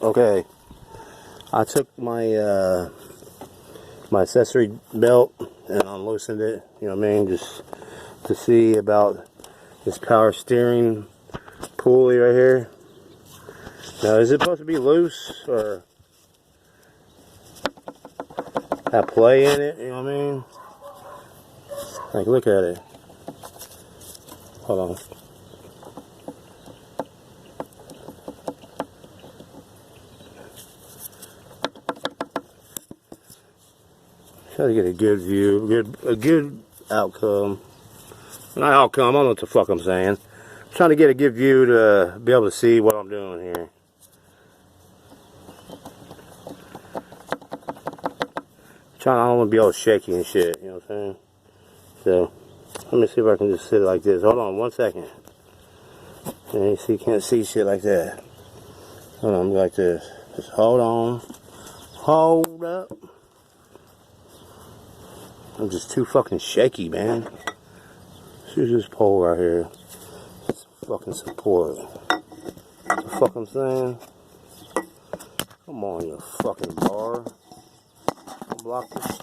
Okay, I took my my accessory belt and unloosened it, you know what I mean, just to see about this power steering pulley right here. Now, is it supposed to be loose or have play in it, you know what I mean? Like, look at it. Hold on. Try to get a good view, a good outcome. Not outcome, I don't know what the fuck I'm saying. I'm trying to get a good view to be able to see what I'm doing here. I don't want to be all shaky and shit, you know what I'm saying? So, let me see if I can just sit it like this. Hold on 1 second. And you see, can't see shit like that. Hold on, like this. Just hold on. Hold up. I'm just too fucking shaky, man. Let's use this pole right here. Just fucking support. What the fuck I'm saying? Come on, you fucking bar. Block this.